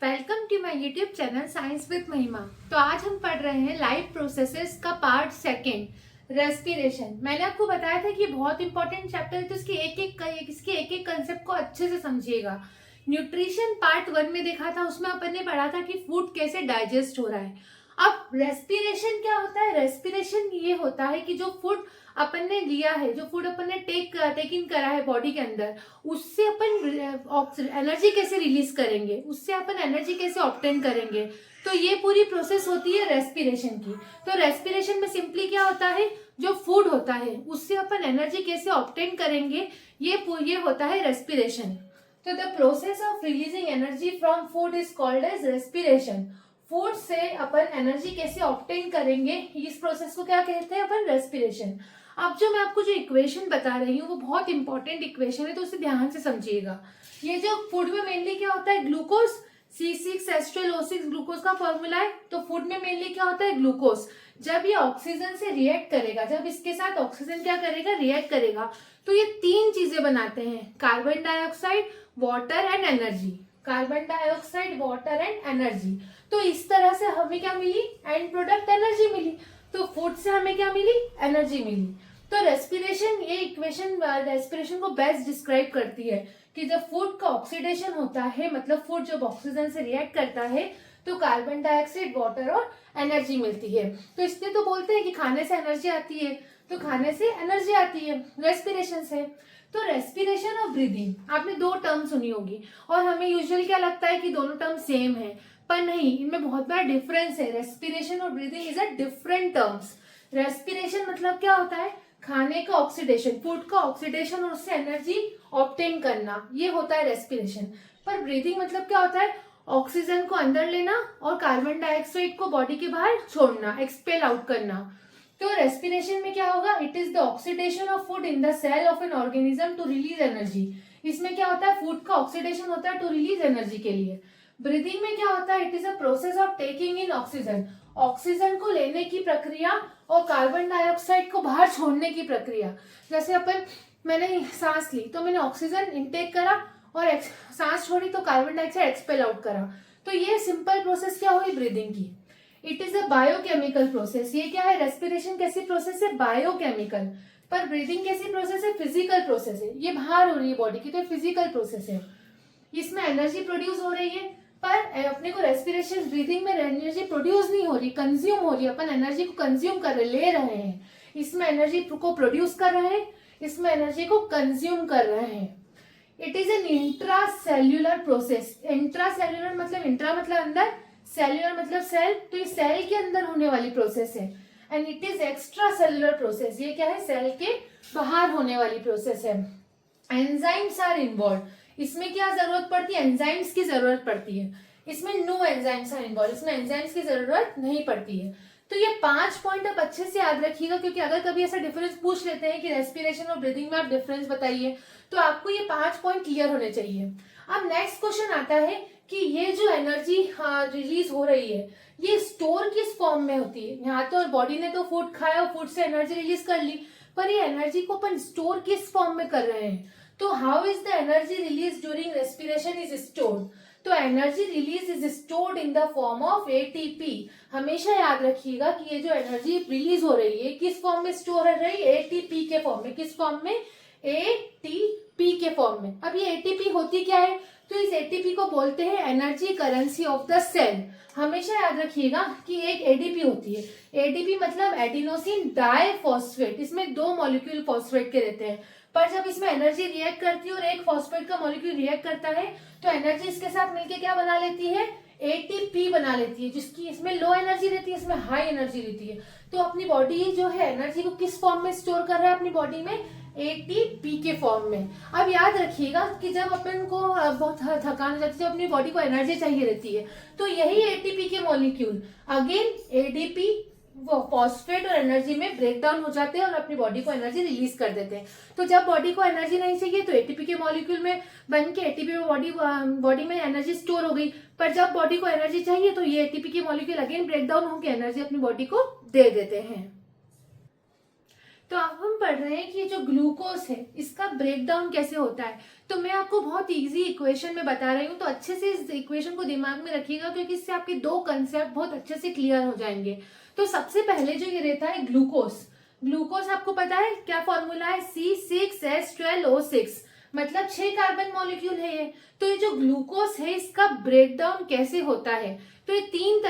Welcome to my YouTube channel science with Mahima. तो आज हम पढ़ रहे हैं लाइफ प्रोसेसेस का पार्ट सेकेंड, रेस्पिरेशन। मैंने आपको बताया था कि बहुत इंपॉर्टेंट चैप्टर है, तो इसके एक एक कंसेप्ट को अच्छे से समझिएगा। न्यूट्रिशन पार्ट 1 में देखा था, उसमें अपन ने पढ़ा था कि फूड कैसे डाइजेस्ट हो रहा है। अब रेस्पिरेशन क्या होता है? रेस्पिरेशन ये होता है कि जो फूड अपन ने लिया है, जो फूड अपन ने टेक इन करा है बॉडी के अंदर, उससे अपन एनर्जी कैसे रिलीज करेंगे, उससे अपन एनर्जी कैसे ऑब्टेन करेंगे। तो ये पूरी प्रोसेस होती है रेस्पिरेशन की। तो रेस्पिरेशन में सिंपली क्या होता है, जो फूड होता है उससे अपन एनर्जी कैसे ऑब्टेन करेंगे, ये होता है रेस्पिरेशन। तो the process of releasing energy from food is called as respiration. Food से अपन एनर्जी कैसे ऑब्टेन करेंगे, इस प्रोसेस को क्या कहते हैं अपन? रेस्पिरेशन। अब जो मैं आपको जो इक्वेशन बता रही हूँ वो बहुत इंपॉर्टेंट इक्वेशन है, तो उसे ध्यान से समझिएगा। ये जो फूड में मेनली क्या होता है, ग्लूकोज, C6H12O6 ग्लूकोज का फॉर्मूला है। तो फूड में मेनली क्या होता है, ग्लूकोज। जब ये ऑक्सीजन से रिएक्ट करेगा, जब इसके साथ ऑक्सीजन क्या करेगा, रिएक्ट करेगा, तो ये तीन चीजें बनाते हैं, carbon dioxide, water and energy. Carbon dioxide, water and energy. तो इस तरह से हमें क्या मिली, एंड प्रोडक्ट एनर्जी मिली। तो फूड से हमें क्या मिली, एनर्जी मिली। तो रेस्पिरेशन, ये इक्वेशन रेस्पिरेशन को बेस्ट डिस्क्राइब करती है कि जब फूड का ऑक्सीडेशन होता है, मतलब फूड जब ऑक्सीजन से रिएक्ट करता है, तो कार्बन डाइऑक्साइड, वाटर और एनर्जी मिलती है। तो इसलिए तो बोलते हैं कि खाने से एनर्जी आती है, तो खाने से एनर्जी आती है रेस्पिरेशन से। तो रेस्पिरेशन और ब्रीदिंग, आपने दो टर्म सुनी होगी, और हमें यूजुअली क्या लगता है कि दोनों टर्म सेम है, पर नहीं, इनमें बहुत बड़ा डिफरेंस है। रेस्पिरेशन और breathing is a different terms. Respiration मतलब क्या होता है, खाने का ऑक्सीडेशन, फूड का ऑक्सीडेशन और उससे एनर्जी ऑब्टेन करना, ये होता है रेस्पिरेशन। पर ब्रीदिंग मतलब क्या होता है, ऑक्सीजन को अंदर लेना और कार्बन डाइऑक्साइड को बॉडी के बाहर छोड़ना, एक्सपेल आउट करना। तो रेस्पिरेशन में क्या होगा, it is the oxidation of food in the cell of an organism to release energy. इसमें क्या होता है, फूड का ऑक्सीडेशन होता है टू रिलीज एनर्जी के लिए। ब्रीदिंग में क्या होता है, it is a process of taking in oxygen, oxygen को लेने की प्रक्रिया और कार्बन डाइऑक्साइड को बाहर छोड़ने की प्रक्रिया। जैसे मैंने सांस ली तो मैंने ऑक्सीजन इनटेक करा और सांस छोड़ी तो कार्बन डाइऑक्साइड एक्सपेल आउट करा। तो ये सिंपल प्रोसेस क्या हुई ब्रीदिंग की। It is a biochemical process. ये क्या है, रेस्पिरेशन कैसी प्रोसेस है, बायोकेमिकल। पर ब्रीदिंग कैसी प्रोसेस है, फिजिकल प्रोसेस है, ये बाहर हो रही है बॉडी की, तो फिजिकल प्रोसेस है। इसमें एनर्जी प्रोड्यूस हो रही है, पर अपने को रेस्पिरेशन ब्रीदिंग में एनर्जी प्रोड्यूस नहीं हो रही, कंज्यूम हो रही है। अपन एनर्जी को कंज्यूम कर रहे, ले रहे हैं। इसमें एनर्जी को प्रोड्यूस कर रहे हैं, इसमें एनर्जी को कंज्यूम कर रहे हैं। It is an intracellular process. Intracellular मतलब इंट्रा मतलब अंदर, सेल्यूलर मतलब सेल, तो ये सेल के अंदर होने वाली प्रोसेस है। And it is extra cellular process, ये क्या है, सेल के बाहर होने वाली प्रोसेस है। Enzymes are involve. इसमें क्या जरूरत पड़ती है, एंजाइम्स की जरूरत पड़ती है। इसमें नो एंजाइम्स आर इन्वॉल्व, इसमें एंजाइम्स की जरूरत नहीं पड़ती है। तो ये 5 पॉइंट आप अच्छे से याद रखिएगा, क्योंकि अगर कभी ऐसा डिफरेंस पूछ लेते हैं कि रेस्पिरेशन और ब्रीदिंग में आप डिफरेंस बताइए, तो आपको ये 5 पॉइंट क्लियर होने चाहिए। अब नेक्स्ट क्वेश्चन आता है कि ये जो एनर्जी रिलीज हो रही है, ये स्टोर किस फॉर्म में होती है। यहाँ तो बॉडी ने तो फूड खाया और फूड से एनर्जी रिलीज कर ली, पर ये एनर्जी को अपन स्टोर किस फॉर्म में कर रहे हैं। तो how is the energy release during respiration is stored. तो energy release is stored in the form of ATP. हमेशा याद रखिएगा कि ये जो एनर्जी रिलीज हो रही है किस फॉर्म में स्टोर हो रही है, एटीपी के फॉर्म में। किस फॉर्म में, एटीपी के फॉर्म में। अब ये एटीपी होती क्या है, तो इस एटीपी को बोलते हैं energy currency of the cell. हमेशा याद रखिएगा कि एक एडीपी होती है, एडीपी मतलब एडिनोसिन डाइफॉस्फेट। इसमें 2 मॉलिक्यूल फॉस्फेट के रहते हैं, पर जब इसमें एनर्जी रिएक्ट करती है और एक फॉस्फेट का मॉलिक्यूल रिएक्ट करता है, तो एनर्जी इसके साथ मिलके क्या बना लेती है, एटीपी बना लेती है, जिसकी इसमें लो एनर्जी रहती है, इसमें हाई एनर्जी रहती है। तो अपनी बॉडी जो है एनर्जी को किस फॉर्म में स्टोर कर रहा है अपनी बॉडी में, एटीपी के फॉर्म में। अब याद रखिएगा कि जब अपन को बहुत थकान हो जाती है, जब अपनी बॉडी को एनर्जी चाहिए रहती है, तो यही एटीपी के मॉलिक्यूल अगेन एडीपी वो फॉस्फेट और एनर्जी में ब्रेक डाउन हो जाते हैं और अपनी बॉडी को एनर्जी रिलीज कर देते हैं। तो जब बॉडी को एनर्जी नहीं चाहिए तो एटीपी के मॉलिक्यूल में बन के एटीपी में बॉडी में एनर्जी स्टोर हो गई, पर जब बॉडी को एनर्जी चाहिए तो ये एटीपी के मॉलिक्यूल अगेन ब्रेक डाउन होकर एनर्जी अपनी बॉडी को दे देते हैं। तो अब हम पढ़ रहे हैं कि ये जो ग्लूकोज है इसका ब्रेक डाउन कैसे होता है। तो मैं आपको बहुत इजी इक्वेशन में बता रही हूँ, तो अच्छे से इस इक्वेशन को दिमाग में रखिएगा क्योंकि इससे आपके दो कंसेप्ट बहुत अच्छे से क्लियर हो जाएंगे। तो सबसे पहले जो ये रहता है ग्लूकोज, ग्लूकोज आपको पता है क्या फॉर्मूला है, C6H12O6, मतलब 6 कार्बन मॉलिक्यूल है ये। तो ये जो ग्लूकोज है इसका ब्रेक डाउन कैसे होता है, तो ये तीन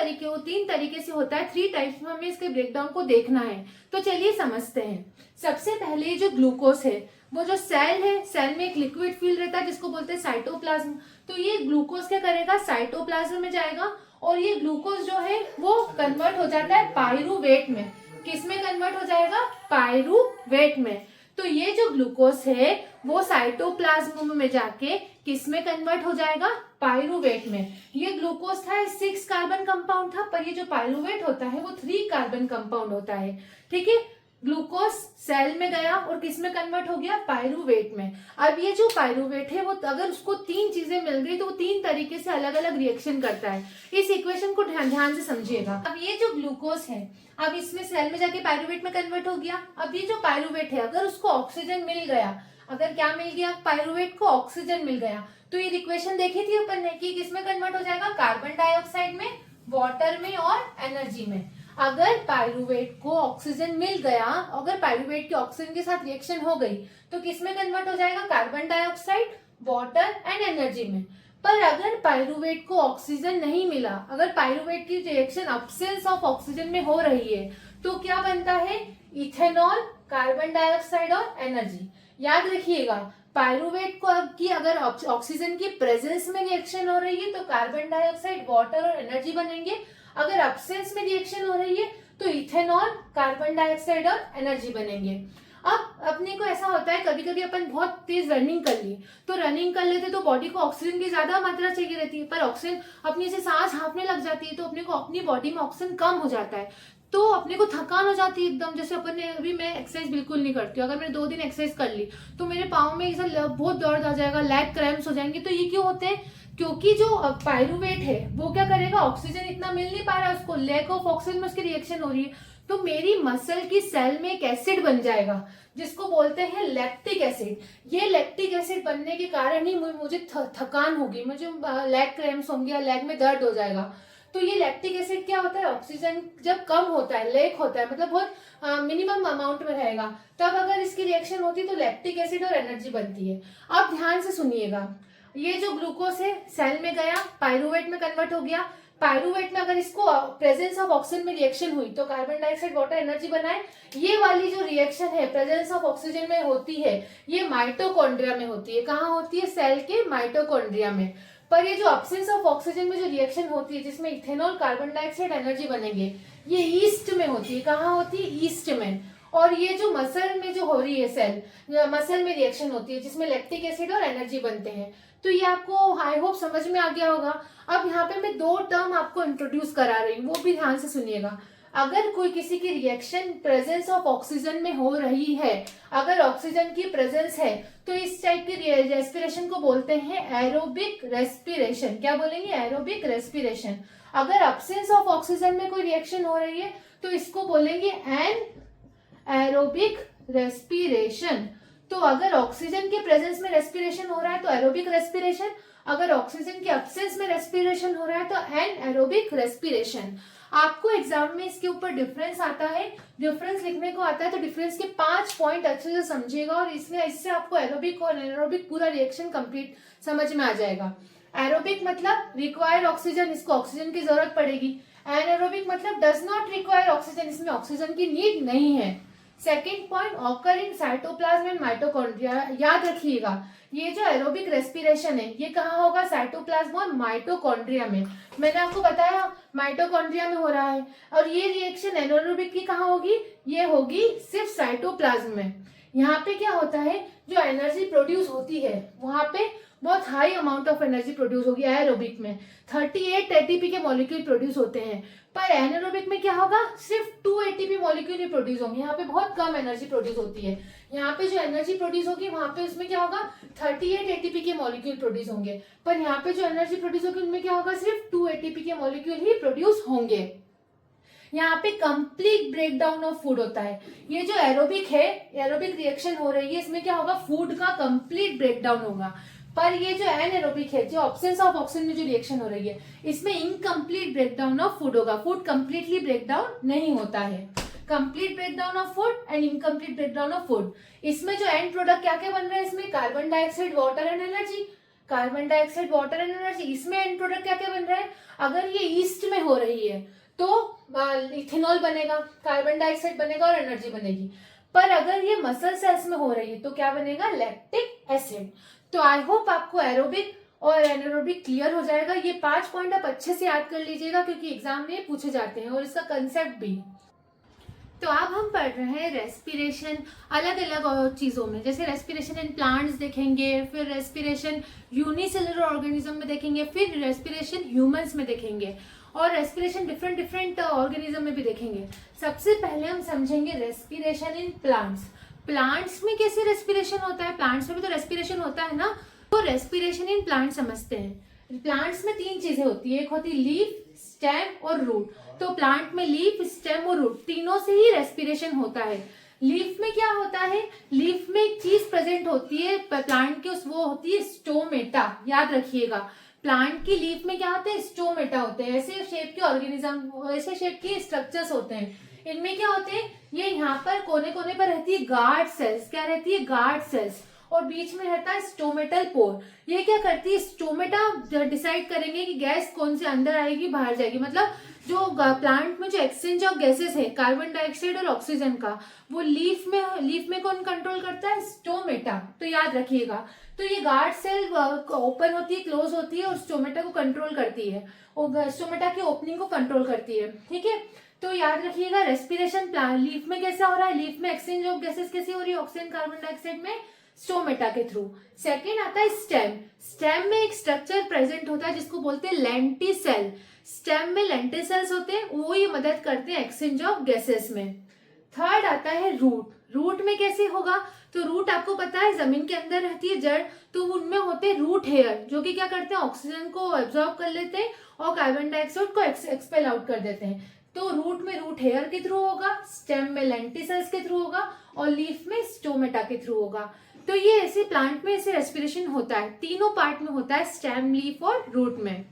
तरीके से होता है, 3 टाइप्स में हमें इसके ब्रेकडाउन को देखना है। तो चलिए समझते हैं। सबसे पहले जो ग्लूकोज है वो जो सेल है, सेल में एक लिक्विड फील्ड रहता है जिसको बोलते हैं साइटोप्लाज्म। तो ये ग्लूकोज क्या करेगा, साइटोप्लाज्म में जाएगा और ये ग्लूकोज जो है वो कन्वर्ट हो जाता है पायरूवेट में। किस में कन्वर्ट हो जाएगा, पायरूवेट में। तो ये जो ग्लूकोज है वो साइटोप्लाज्म में जाके किस में कन्वर्ट हो जाएगा, पायरूवेट में। ये ग्लूकोज था 6 कार्बन कंपाउंड था, पर ये जो पायरूवेट होता है वो 3 कार्बन कंपाउंड होता है। ठीक है, ग्लूकोज सेल में गया और किस में कन्वर्ट हो गया, पायरूवेट में। अब ये जो पायरूवेट है वो अगर उसको 3 चीजें मिल गई तो वो 3 तरीके से अलग अलग रिएक्शन करता है। इस इक्वेशन को ध्यान से समझिएगा। अब ये जो ग्लूकोज है अब इसमें सेल में जाके पायरूवेट में कन्वर्ट हो गया। अब ये जो पायरूवेट है अगर उसको ऑक्सीजन मिल गया, अगर क्या मिल गया, पायरूवेट को ऑक्सीजन मिल गया, तो ये इक्वेशन देखी थी अपन ने कि किस में कन्वर्ट हो जाएगा, कार्बन डाइऑक्साइड में, वाटर में और एनर्जी में। अगर पायरूवेट को ऑक्सीजन मिल गया, अगर पायरूवेट की ऑक्सीजन के साथ रिएक्शन हो गई तो किस में कन्वर्ट हो जाएगा, carbon dioxide, water and energy में। पर अगर पायरूवेट को ऑक्सीजन नहीं मिला, अगर पायरूवेट की रिएक्शन अब्सेंस ऑफ ऑक्सीजन में हो रही है, तो क्या बनता है, इथेनॉल, कार्बन डाइऑक्साइड और एनर्जी। याद रखिएगा, पायरूवेट को की अगर ऑक्सीजन की प्रेजेंस में रिएक्शन हो रही है तो कार्बन डाइऑक्साइड, वाटर और एनर्जी बनेंगे। अगर अब्सेंस में रिएक्शन हो रही है तो इथेनॉल, कार्बन डाइऑक्साइड और एनर्जी बनेंगे। अब अपने को ऐसा होता है कभी कभी अपन बहुत तेज रनिंग कर ली, तो रनिंग कर लेते तो बॉडी को ऑक्सीजन की ज्यादा मात्रा चाहिए रहती है, पर ऑक्सीजन अपने से सांस हाँफने लग जाती है तो अपने को अपनी बॉडी में ऑक्सीजन कम हो जाता है, तो अपने को थकान हो जाती है एकदम। जैसे अपन ने अभी, मैं एक्सरसाइज बिल्कुल नहीं करती हूँ, अगर मैंने 2 दिन एक्सरसाइज कर ली तो मेरे पाँव में ऐसा बहुत दर्द आ जाएगा, लैग क्रैम्प्स हो जाएंगे। तो ये क्यों होते हैं, क्योंकि जो पायरूवेट है वो क्या करेगा, ऑक्सीजन इतना मिल नहीं पा रहा है उसको, लैक ऑफ ऑक्सीजन में उसकी रिएक्शन हो रही है, तो मेरी मसल की सेल में एक एसिड बन जाएगा जिसको बोलते हैं लैक्टिक एसिड। ये लैक्टिक एसिड बनने के कारण ही मुझे थकान होगी, मुझे लैग क्रैम्प्स होंगे या लैग में दर्द हो जाएगा। तो ये लैक्टिक एसिड क्या होता है, ऑक्सीजन जब कम होता है, लैक होता है, मतलब बहुत मिनिमम अमाउंट में रहेगा, तब अगर इसकी रिएक्शन होती है तो लैक्टिक एसिड और एनर्जी बनती है। अब ध्यान से सुनिएगा, ये जो ग्लूकोज है सेल में गया, पायरूवेट में कन्वर्ट हो गया, पायरूवेट में अगर इसको प्रेजेंस ऑफ ऑक्सीजन में रिएक्शन हुई तो कार्बन डाइऑक्साइड, वाटर, एनर्जी बनाए। ये वाली जो रिएक्शन है प्रेजेंस ऑफ ऑक्सीजन में होती है, ये माइटोकॉन्ड्रिया में होती है। कहाँ होती है, सेल के माइटोकॉन्ड्रिया में। पर ये जो अब्सेंस ऑफ ऑक्सीजन में जो रिएक्शन होती है जिसमें इथेनॉल, कार्बन डाइऑक्साइड, एनर्जी बनेंगे, ये ईस्ट में होती है। कहाँ होती है, ईस्ट में। और ये जो मसल में जो हो रही है, सेल मसल में रिएक्शन होती है जिसमें लैक्टिक एसिड और एनर्जी बनते हैं। तो ये आपको आई होप समझ में आ गया होगा। अब यहाँ पे मैं 2 टर्म आपको इंट्रोड्यूस करा रही हूँ, वो भी ध्यान से सुनिएगा। अगर कोई किसी की रिएक्शन प्रेजेंस ऑफ ऑक्सीजन में हो रही है, अगर ऑक्सीजन की प्रेजेंस है, तो इस टाइप की रेस्पिरेशन को बोलते हैं एरोबिक रेस्पिरेशन। क्या बोलेंगे, एरोबिक रेस्पिरेशन। अगर अब्सेंस ऑफ ऑक्सीजन में कोई रिएक्शन हो रही है तो इसको बोलेंगे एन एरोबिक रेस्पिरेशन। तो अगर ऑक्सीजन के प्रेजेंस में रेस्पिरेशन हो रहा है तो एरोबिक रेस्पिरेशन, अगर ऑक्सीजन के अब्सेंस में रेस्पिरेशन हो रहा है तो एन एरोबिक रेस्पिरेशन। आपको एग्जाम में इसके ऊपर डिफरेंस आता है, डिफरेंस लिखने को आता है, तो डिफरेंस के 5 पॉइंट अच्छे से समझिएगा और इससे आपको एरोबिक और एनारोबिक पूरा रिएक्शन कंप्लीट समझ में आ जाएगा। एरोबिक मतलब रिक्वायर ऑक्सीजन, इसको ऑक्सीजन की जरूरत पड़ेगी। एनारोबिक मतलब डज नॉट रिक्वायर ऑक्सीजन, इसमें ऑक्सीजन की नीड नहीं है। Second point, occur in cytoplasm and mitochondria. याद रखिएगा, ये जो एरोबिक रेस्पिरेशन है ये कहाँ होगा, साइटोप्लाज्म और माइटोकॉन्ड्रिया में। मैंने आपको बताया माइटोकॉन्ड्रिया में हो रहा है। और ये रिएक्शन एनारोबिक की कहाँ होगी, ये होगी सिर्फ साइटोप्लाज्म में। यहाँ पे क्या होता है, जो एनर्जी प्रोड्यूस होती है वहां पे बहुत high amount of energy produce होगी। एरोबिक में 38 एटीपी के मॉलिक्यूल प्रोड्यूस होते हैं, पर एनारोबिक में क्या होगा, सिर्फ 2 एटीपी मॉलिक्यूल ही प्रोड्यूस होंगे। यहाँ पे बहुत कम एनर्जी प्रोड्यूस होती है। यहाँ पे जो एनर्जी प्रोड्यूस होगी वहां पे उसमें क्या होगा, 38 एटीपी के मॉलिक्यूल प्रोड्यूस होंगे, पर यहाँ पे जो एनर्जी प्रोड्यूस होगी उनमें क्या होगा, सिर्फ 2 एटीपी के मॉलिक्यूल ही प्रोड्यूस होंगे। यहाँ पे complete break down of food होता है। ये जो एरोबिक है, एरोबिक रिएक्शन हो रही है, इसमें क्या होगा, फूड का कंप्लीट ब्रेक डाउन होगा। पर ये जो एनएरोबिक है, जो ऑब्सेंस ऑफ ऑक्सीजन में जो रिएक्शन हो रही है, इसमें incomplete break down of food होगा। फूड कंप्लीटली ब्रेक डाउन नहीं होता है। Complete break down of food and incomplete break down of food. इसमें जो एंड प्रोडक्ट क्या क्या बन रहा है, इसमें carbon dioxide, water and energy. Carbon dioxide, water and energy, इसमें एंड प्रोडक्ट क्या क्या बन रहा है। अगर ये ईस्ट में हो रही है तो इथेनॉल बनेगा, कार्बन डाइऑक्साइड बनेगा और एनर्जी बनेगी। पर अगर ये मसल सेल्स में हो रही है तो क्या बनेगा, लैक्टिक एसिड। तो आई होप आपको एरोबिक और एनारोबिक क्लियर हो जाएगा। ये 5 पॉइंट आप अच्छे से याद कर लीजिएगा क्योंकि एग्जाम में पूछे जाते हैं और इसका कंसेप्ट भी। तो अब हम पढ़ रहे हैं रेस्पिरेशन अलग अलग चीज़ों में, जैसे रेस्पिरेशन इन प्लांट्स देखेंगे, फिर रेस्पिरेशन यूनिसेलुलर ऑर्गेनिज्म में देखेंगे, फिर रेस्पिरेशन ह्यूमंस में देखेंगे और रेस्पिरेशन डिफरेंट ऑर्गेनिज्म में भी देखेंगे। सबसे पहले हम समझेंगे रेस्पिरेशन इन प्लांट्स। प्लांट्स में कैसे रेस्पिरेशन होता है, प्लांट्स में भी तो रेस्पिरेशन होता है ना। तो रेस्पिरेशन इन प्लांट समझते हैं। प्लांट्स में 3 चीजें होती है, एक होती है लीफ, स्टेम और रूट। तो प्लांट में लीफ, स्टेम और रूट तीनों से ही रेस्पिरेशन होता है। लीफ में क्या होता है, लीफ में एक चीज प्रेजेंट होती है प्लांट के, वो होती है स्टोमेटा। याद रखिएगा, प्लांट की लीफ में क्या होते हैं, स्टोमेटा होते हैं। ऐसे शेप के ऑर्गेनिज्म, ऐसे शेप के स्ट्रक्चर्स होते हैं। इनमें क्या होते हैं, ये यहाँ पर कोने कोने पर रहती है गार्ड सेल्स। क्या रहती है, गार्ड सेल्स। और बीच में रहता है स्टोमेटल पोर। ये क्या करती है, स्टोमेटा डिसाइड करेंगे कि गैस कौन से अंदर आएगी बाहर जाएगी। मतलब जो प्लांट में जो एक्सचेंज ऑफ गैसेस है, कार्बन डाइऑक्साइड और ऑक्सीजन का, वो लीफ में कौन कंट्रोल करता है, स्टोमेटा। तो याद रखिएगा। तो ये गार्ड सेल ओपन होती है, क्लोज होती है और स्टोमेटा को कंट्रोल करती है, और स्टोमेटा की ओपनिंग को कंट्रोल करती है। ठीक है, तो याद रखिएगा रेस्पिरेशन प्लांट लीफ में कैसा हो रहा है, लीफ में एक्सचेंज ऑफ गैसेस कैसे हो रही है, ऑक्सीजन कार्बन डाइऑक्साइड में, स्टोमेटा के थ्रू। सेकेंड आता है स्टेम। स्टेम में एक स्ट्रक्चर प्रेजेंट होता है जिसको बोलते हैं लेंटिसेल। स्टेम में लेंटिसेल्स होते हैं, वो ये मदद करते हैं एक्सचेंज ऑफ गैसेस में। थर्ड आता है रूट। रूट में कैसे होगा, तो रूट आपको पता है जमीन के अंदर रहती है जड़, तो उनमें होते हैं रूट हेयर, जो कि क्या करते हैं, ऑक्सीजन को एब्जॉर्ब कर लेते हैं और कार्बन डाइऑक्साइड को एक्सपेल आउट कर देते हैं। तो रूट में रूट हेयर के थ्रू होगा, स्टेम में लेंटिसेल्स के थ्रू होगा और लीफ में स्टोमेटा के थ्रू होगा। तो ये ऐसे प्लांट में ऐसे रेस्पिरेशन होता है, तीनों पार्ट में होता है, स्टेम, लीफ और रूट में।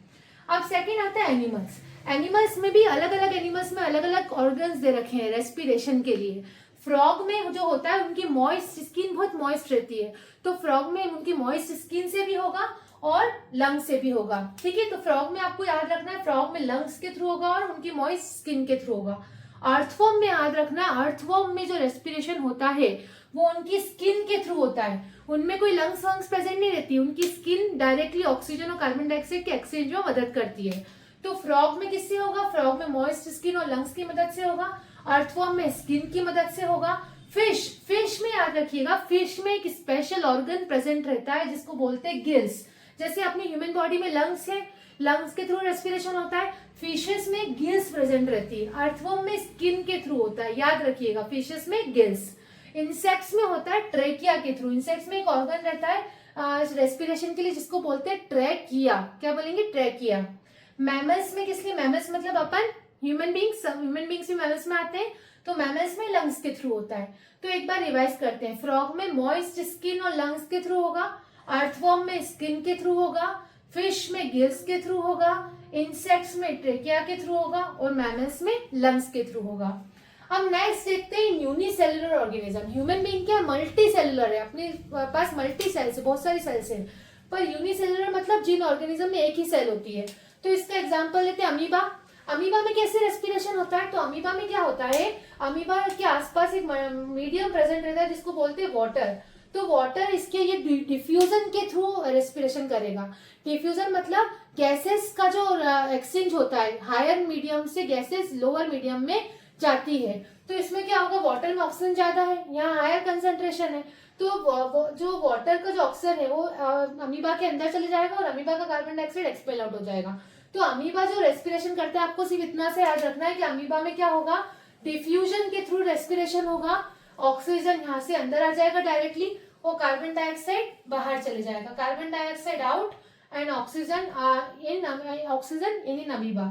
अब सेकेंड आता है एनिमल्स। एनिमल्स में भी अलग अलग एनिमल्स में अलग अलग ऑर्गन्स दे रखे हैं रेस्पिरेशन के लिए। फ्रॉग में जो होता है, उनकी मॉइस्ट स्किन बहुत मॉइस्ट रहती है, तो फ्रॉग में उनकी मॉइस्ट स्किन से भी होगा और लंग्स से भी होगा। ठीक है, तो फ्रॉग में आपको याद रखना है, फ्रॉग में लंग्स के थ्रू होगा और उनकी मॉइस्ट स्किन के थ्रू होगा। अर्थवॉर्म में याद रखना, अर्थवॉर्म में जो रेस्पिरेशन होता है वो उनकी स्किन के थ्रू होता है, उनमें कोई लंग्स वंग्स प्रेजेंट नहीं रहती, उनकी स्किन डायरेक्टली ऑक्सीजन और कार्बन डाइऑक्साइड के एक्सचेंज में मदद करती है। तो फ्रॉग में किससे होगा, फ्रॉग में मॉइस्ट स्किन और लंग्स की मदद से होगा। अर्थवॉर्म में स्किन की मदद से होगा। फिश में याद रखिएगा, फिश में एक स्पेशल ऑर्गन प्रेजेंट रहता है जिसको बोलते हैं गिल्स। जैसे अपनी ह्यूमन बॉडी में लंग्स है, लंग्स के थ्रू रेस्पिरेशन होता है, फिशेस में गिल्स प्रेजेंट रहती है। अर्थवॉर्म में स्किन के थ्रू होता है, याद रखिएगा, फिशेस में गिल्स। इंसेक्ट्स में होता है ट्रेकिया के थ्रू। इंसेक्ट्स में एक ऑर्गन रहता है रेस्पिरेशन के लिए जिसको बोलते हैं ट्रेकिया। क्या बोलेंगे, ट्रेकिया। मैमल्स में किसके, मैमल्स मतलब अपन ह्यूमन बींग्स भी मैमल्स में आते हैं, तो मैमल्स में लंग्स के थ्रू होता है। तो एक बार रिवाइज करते हैं, फ्रॉग में मॉइस्ट स्किन और लंग्स के थ्रू होगा, अर्थवॉर्म में स्किन के थ्रू होगा, फिश में गिल्स के थ्रू होगा, इंसेक्ट्स में ट्रेकिया के थ्रू होगा और मैमल्स में लंग्स के थ्रू होगा। अब नेक्स्ट देखते हैं यूनिसेलुलर ऑर्गेनिज्म। ह्यूमन बीइंग क्या मल्टी सेलुलर है, अपने पास मल्टी सेल्स है, बहुत सारी सेल्स है, पर यूनिसेलुलर मतलब जिन ऑर्गेनिज्म में एक ही सेल होती है। तो इसका एग्जांपल लेते हैं अमीबा। अमीबा में कैसे रेस्पिरेशन होता है, तो अमीबा में क्या होता है, अमीबा के आसपास एक मीडियम प्रेजेंट रहता है जिसको बोलते हैं वाटर। तो वाटर इसके ये डिफ्यूजन के थ्रू रेस्पिरेशन करेगा। डिफ्यूजन मतलब गैसेस का जो एक्सचेंज होता है, हायर मीडियम से गैसेस लोअर मीडियम में जाती है। तो इसमें क्या होगा, वाटर में ऑक्सीजन ज्यादा है, यहाँ हायर कंसेंट्रेशन है, तो जो वाटर का जो ऑक्सीजन है वो अमीबा के अंदर चले जाएगा और अमीबा का कार्बन डाइऑक्साइड एक्सपेल आउट हो जाएगा। तो अमीबा जो रेस्पिरेशन करता है, आपको सिर्फ इतना से याद रखना है कि अमीबा में क्या होगा, डिफ्यूजन के थ्रू रेस्पिरेशन होगा, ऑक्सीजन यहाँ से अंदर आ जाएगा डायरेक्टली और कार्बन डाइऑक्साइड बाहर चले जाएगा, carbon dioxide out and oxygen in amoeba.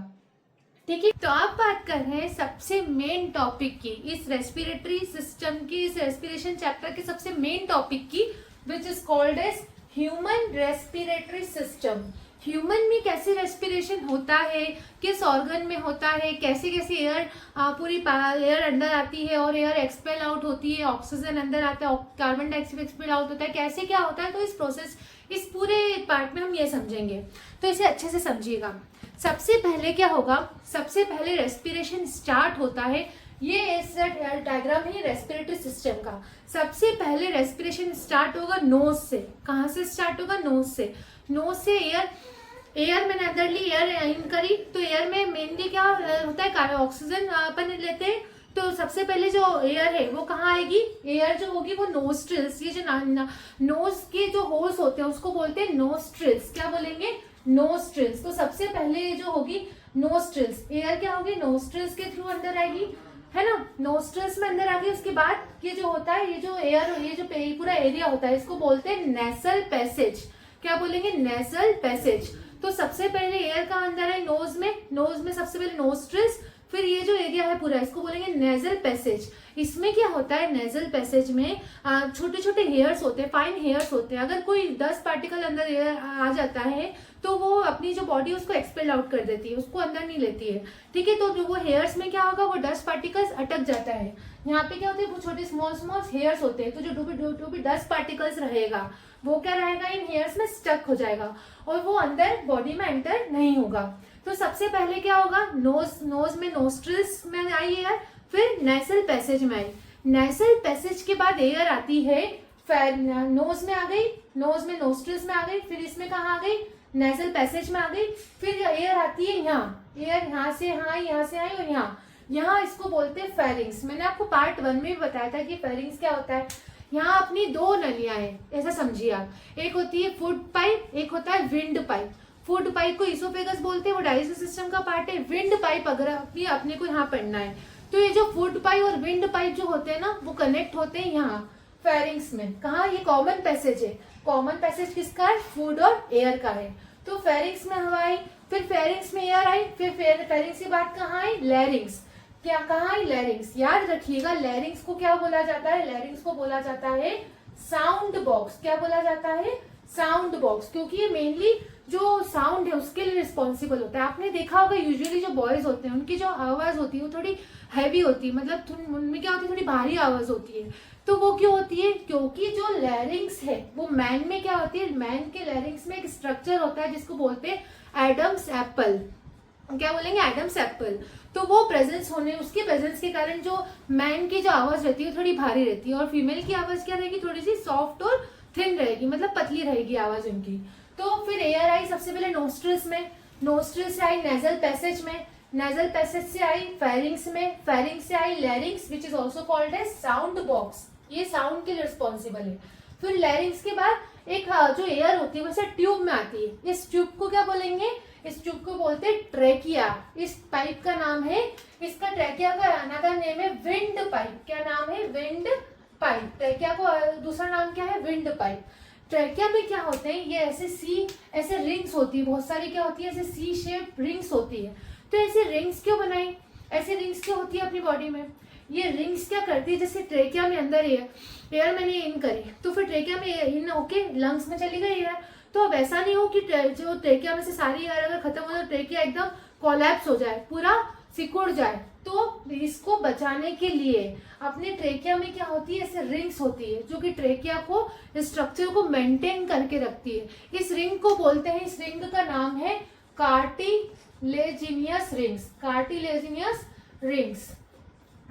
ठीक है, तो आप बात कर रहे हैं सबसे मेन टॉपिक की, इस रेस्पिरेटरी सिस्टम की, इस रेस्पिरेशन चैप्टर के सबसे मेन टॉपिक की, which is called as human respiratory system. Human में कैसे रेस्पिरेशन होता है, किस ऑर्गन में होता है, कैसे कैसे एयर पूरी एयर अंदर आती है और एयर एक्सपेल आउट होती है, ऑक्सीजन अंदर आता है, कार्बन डाइऑक्साइड एक्सपेल आउट होता है, कैसे क्या होता है। तो इस प्रोसेस, इस पूरे पार्ट में हम ये समझेंगे, तो इसे अच्छे से समझिएगा। सबसे पहले क्या होगा, सबसे पहले रेस्पिरेशन स्टार्ट होता है, ये डायग्राम है रेस्पिरेटरी सिस्टम का। सबसे पहले रेस्पिरेशन स्टार्ट होगा नोज से। कहाँ से स्टार्ट होगा? नोज से। नोज से एयर मैंने अंदर ली, एयर इन करी, तो एयर में मेनली क्या होता है, ऑक्सीजन अपन लेते हैं। तो सबसे पहले जो एयर है वो कहाँ आएगी? एयर जो होगी वो नोस्ट्रिल्स, ये जो नोज के जो होल्स होते हैं उसको बोलते हैं नोस्ट्रिल्स। क्या बोलेंगे? नोस्ट्रिल्स। तो सबसे पहले जो होगी नोस्ट्रिल्स, एयर क्या होगी? नोस्ट्रिल्स के थ्रू अंदर आएगी, है ना। नोस्ट्रिल्स में अंदर आ गई, उसके बाद ये जो होता है, ये जो एयर, ये जो पूरा एरिया होता है, इसको बोलते हैं नेसल पैसेज। क्या बोलेंगे? Nasal passage. तो सबसे पहले एयर का अंदर है नोज में, नोज में सबसे पहले नोस्ट्रिल्स, फिर ये जो एरिया है पूरा, इसको बोलेंगे नेजल पैसेज। इसमें क्या होता है, नेजल पैसेज में छोटे छोटे हेयर्स होते हैं, फाइन हेयर्स होते हैं। अगर कोई 10 पार्टिकल अंदर एयर आ जाता है तो वो अपनी जो बॉडी उसको एक्सपेल आउट कर देती है, उसको अंदर नहीं लेती है, ठीक है। तो जो वो हेयर्स में क्या होगा, वो 10 पार्टिकल्स अटक जाता है। यहाँ पे क्या होते हैं, वो छोटे स्मॉल स्मॉल हेयर्स होते हैं, तो जो भी 10 पार्टिकल्स रहेगा वो क्या रहेगा, इन हेयर्स में स्टक हो जाएगा और वो अंदर बॉडी में एंटर नहीं होगा। तो सबसे पहले क्या होगा, नोज में नोस्ट्रिल्स में आई एयर, फिर नेसल पैसेज में आई। नेसल पैसेज के बाद एयर आती है नोज में आ गई, नोज में नोस्ट्रिल्स में आ गई, फिर इसमें कहाँ आ गई, नेसल पैसेज में आ गई। फिर एयर आती है यहाँ, एयर यहाँ से आई और यहाँ इसको बोलते हैं फेरिंग्स। मैंने आपको पार्ट 1 में भी बताया था कि फेरिंग्स क्या होता है। यहाँ अपनी 2 नलियां हैं, ऐसा समझिए आप। एक होती है फूड पाइप, एक होता है विंड पाइप। फूड पाइप को इसोफेगस बोलते हैं, वो डाइजेस्टिव सिस्टम का पार्ट है। विंड पाइप अगर अपने को यहाँ पढ़ना है, तो ये जो फूड पाइप और विंड पाइप जो होते हैं ना, वो कनेक्ट होते हैं यहाँ फेरिंग्स में। कहाँ? ये कॉमन पैसेज है। कॉमन पैसेज किसका है? फूड और एयर का है। तो फेरिंग्स में हवा आई, फिर फेरिंग्स में एयर आई, फिर फेरिंग्स के बाद कहाँ आई? लैरिंग्स। क्या कहाँ आई? लैरिंग्स। याद रखिएगा, लैरिंग्स को क्या बोला जाता है? लैरिंग्स को बोला जाता है साउंड बॉक्स। क्या बोला जाता है? साउंड बॉक्स, क्योंकि ये मेनली जो साउंड है उसके लिए रिस्पॉन्सिबल होता है। आपने देखा होगा यूजुअली जो बॉयज होते हैं उनकी जो आवाज होती है वो थोड़ी हैवी होती है, मतलब उनमें क्या होती है, थोड़ी भारी आवाज होती है। तो वो क्यों होती है? क्योंकि जो लैरिंग्स है वो मैन में क्या होती है, मैन के लैरिंग्स में एक स्ट्रक्चर होता है जिसको बोलते हैं एडम्स एप्पल। क्या बोलेंगे? Adam's apple. तो वो प्रेजेंस होने, उसके प्रेजेंस के कारण जो मैन की जो आवाज रहती है थोड़ी भारी रहती है, और फीमेल की आवाज क्या रहेगी, थोड़ी सी सॉफ्ट और थिन रहेगी, मतलब पतली रहेगी आवाज उनकी। तो फिर एयर आई सबसे पहले नोस्ट्रिल्स में, नोस्ट्रिल्स से आई नेजल पैसेज में, नेजल पैसेज से आई फेरिंग्स में, फेरिंग्स से आई larynx which is also called as sound box. ये साउंड के लिए रिस्पॉन्सिबल है। फिर लैरिंग्स के बाद एक जो एयर होती है वैसे ट्यूब में आती है। इस ट्यूब को क्या बोलेंगे? इस ट्यूब को बोलते हैं ट्रेकिया। इस पाइप का नाम है, इसका ट्रेकिया का अनदर नेम है विंड पाइप। क्या नाम है? Wind pipe. ट्रेकिया को दूसरा नाम क्या है? Wind pipe. ट्रेकिया में क्या होते हैं, ये ऐसे रिंग्स होती है बहुत सारी, क्या होती है, ऐसे सी शेप रिंग्स होती है। तो ऐसे रिंग्स क्यों बनाई, ऐसे रिंग्स क्यों होती है अपनी बॉडी में? ये रिंग्स क्या करती है, जैसे ट्रेकिया में अंदर एयर मैंने इन करी, तो फिर ट्रेकिया में इन होके लंग्स में चली गई एयर। तो अब ऐसा नहीं हो कि जो ट्रेकिया में से सारी एयर अगर खत्म हो तो ट्रेकिया एकदम कोलैप्स हो जाए, पूरा सिकुड़ जाए। तो इसको बचाने के लिए अपने ट्रेकिया में क्या होती है, ऐसे रिंग्स होती है जो कि ट्रेकिया को, स्ट्रक्चर को मेंटेन करके रखती है। इस रिंग को बोलते हैं, इस रिंग का नाम है cartilaginous rings. Cartilaginous rings,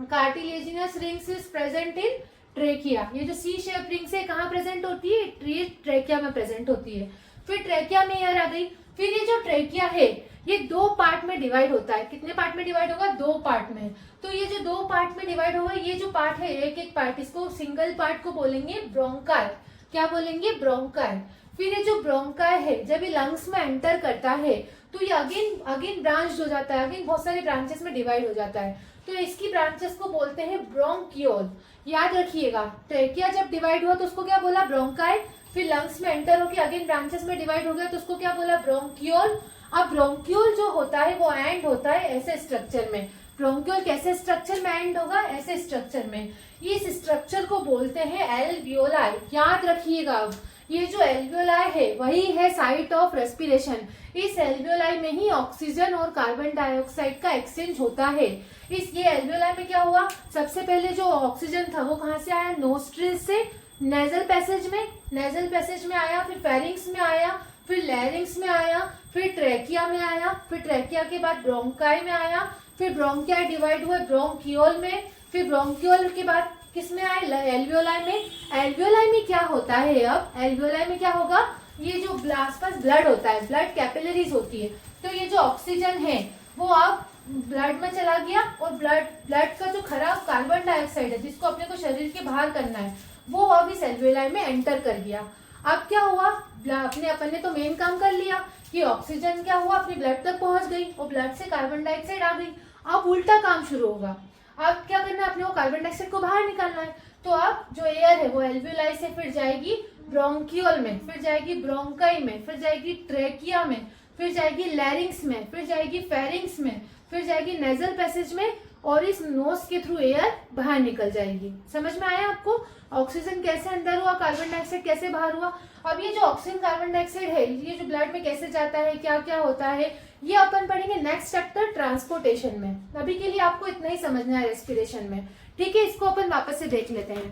cartilaginous rings is present in trachea. ये जो सी शेप रिंग्स है कहाँ प्रेजेंट होती है? ट्रेकिया में प्रेजेंट होती है। फिर ट्रेकिया में एयर आ गई। फिर ये जो ट्रेकिया है ये 2 पार्ट में डिवाइड होता है। कितने पार्ट में डिवाइड होगा? 2 पार्ट में। तो ये जो 2 पार्ट में डिवाइड होगा, ये जो पार्ट है एक एक पार्ट, इसको सिंगल पार्ट को बोलेंगे ब्रोंकाई। क्या बोलेंगे? ब्रोंकाई। फिर ये जो ब्रोंकाई है जब ये लंग्स में एंटर करता है तो ये अगेन ब्रांच हो जाता है, अगेन बहुत सारे ब्रांचेस में डिवाइड हो जाता है। तो इसकी ब्रांचेस को बोलते हैं ब्रोंकियोल। याद रखिएगा, ट्रेकिया जब डिवाइड हुआ तो उसको क्या बोला? ब्रोंकाई। फिर लंग्स में एंटर होकर अगेन ब्रांचेस में डिवाइड हो गया तो उसको क्या बोला? ब्रोंकियोल। अब ब्रोंक्यूल जो होता है वो एंड होता है ऐसे स्ट्रक्चर में। ब्रोंक्यूल कैसे स्ट्रक्चर में एंड होगा? ऐसे स्ट्रक्चर में। इस स्ट्रक्चर को बोलते हैं एल्वियोलाई। याद रखिएगा, अब ये जो एल्वियोलाई है वही है साइट ऑफ रेस्पिरेशन। इस एल्वियोलाई में ही ऑक्सीजन और कार्बन डाइऑक्साइड का एक्सचेंज होता है। इस ये एल्वियोलाई में क्या हुआ, सबसे पहले जो ऑक्सीजन था वो कहाँ से आया? नोस्ट्रिल से नेजल पैसेज में, नेजल पैसेज में आया, फिर फेरिंग्स में आया, फिर लैरिंग्स में आया, फिर ट्रैकिया में आया, फिर ट्रैकिया के बाद ब्रोंकाई में आया, फिर ब्रोंकियाई डिवाइड हुए ब्रोंकियोल में, फिर ब्रोंकियोल के बाद किस में आए? एल्वियोलाई में। एल्वियोलाई में क्या होता है? अब एल्वियोलाई में क्या होगा? ये जो आसपास ब्लड होता है, ब्लड कैपिलरीज होती है, तो ये जो ऑक्सीजन है वो अब ब्लड में चला गया और ब्लड का जो खराब कार्बन डाइऑक्साइड है जिसको अपने को शरीर के बाहर करना है वो अब इस एल्वियोलाई में एंटर कर गया। अब क्या हुआ? अपन ने तो मेन काम कर लिया कि ऑक्सीजन क्या हुआ, अपनी ब्लड तक पहुंच गई और ब्लड से कार्बन डाइऑक्साइड आ गई। अब उल्टा काम शुरू होगा। अब क्या करना है? अपने को कार्बन डाइऑक्साइड को बाहर निकालना है। तो अब जो एयर है वो एल्वियोलाई से फिर जाएगी ब्रोंकियोल में, फिर जाएगी ब्रोंकाई में, फिर जाएगी ट्रेकिया में, फिर जाएगी लैरिंग्स में, फिर जाएगी फेरिंग्स में, फिर जाएगी नेजल पैसेज में और इस नोज के थ्रू एयर बाहर निकल जाएगी। समझ में आया आपको? ऑक्सीजन कैसे अंदर हुआ, कार्बन डाइऑक्साइड कैसे बाहर हुआ। अब ये जो ऑक्सीजन कार्बन डाइऑक्साइड है ये जो ब्लड में कैसे जाता है, क्या क्या होता है, ये अपन पढ़ेंगे नेक्स्ट चैप्टर ट्रांसपोर्टेशन में। अभी के लिए आपको इतना ही समझना है रेस्पिरेशन में, ठीक है? इसको अपन वापस से देख लेते हैं।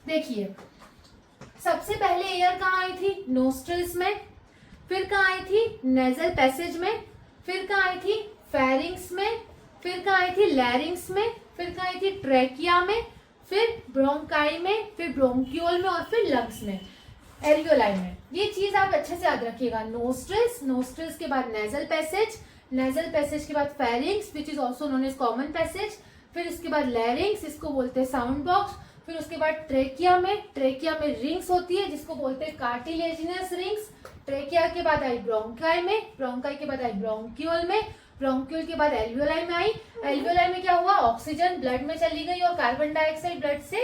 देखिए, सबसे पहले एयर कहाँ आई थी? नोस्ट्रिल्स में, फिर कहाँ आई थी? नेजल पैसेज में, फिर कहाँ आई थी? फेरिंग्स में, फिर कहाँ आई थी? लैरिंग्स में, फिर कहाँ आई थी? ट्रैकिया में, फिर ब्रोंकाई में, फिर ब्रोंकियोल में और फिर लंग्स में, एल्वियोलाई में। ये चीज आप अच्छे से याद रखिएगा। नोस्ट्रिल्स, नोस्ट्रिल्स के बाद नेजल पैसेज, नेजल पैसेज के बाद pharynx which is also known as common passage, फिर इसके बाद लैरिंग्स, इसको बोलते हैं साउंड बॉक्स, फिर उसके बाद ट्रेकिया में, ट्रेकिया में रिंग्स होती है जिसको बोलते हैं कार्टिलेजिनस रिंग्स। ट्रेकिया के बाद आई ब्रोंकाई में, ब्रोंकाई के बाद आई ब्रोंकियोल में, ब्रोंकियोल के बाद एल्वियोलाई में आई। एल्वियोलाई में क्या हुआ? ऑक्सीजन ब्लड में चली गई और कार्बन डाइऑक्साइड ब्लड से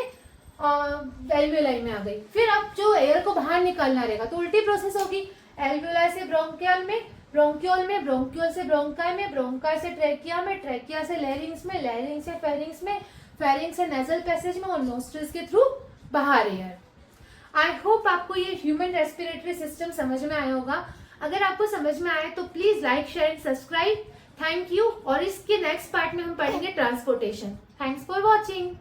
एल्वियोलाई में आ गई। फिर अब जो एयर को बाहर निकालना रहेगा तो उल्टी प्रोसेस होगी। एल्वियोलाई से ब्रोंकियल में, ब्रोंकियोल में, ब्रोंकियोल से ब्रोंकाई में, ब्रोंकाई से ट्रेकिया में, ट्रेकिया से लैरिंग्स में, लैरिंग्स से फेरिंग्स में, फेरिंग्स से नेजल पैसेज में और नोस्ट्रिल्स के थ्रू बाहर एयर। आई होप आपको ये ह्यूमन रेस्पिरेटरी सिस्टम समझ में आया होगा। अगर आपको समझ में आए तो please like, share and subscribe. Thank you. और इसके नेक्स्ट पार्ट में हम पढ़ेंगे ट्रांसपोर्टेशन। Thanks for watching.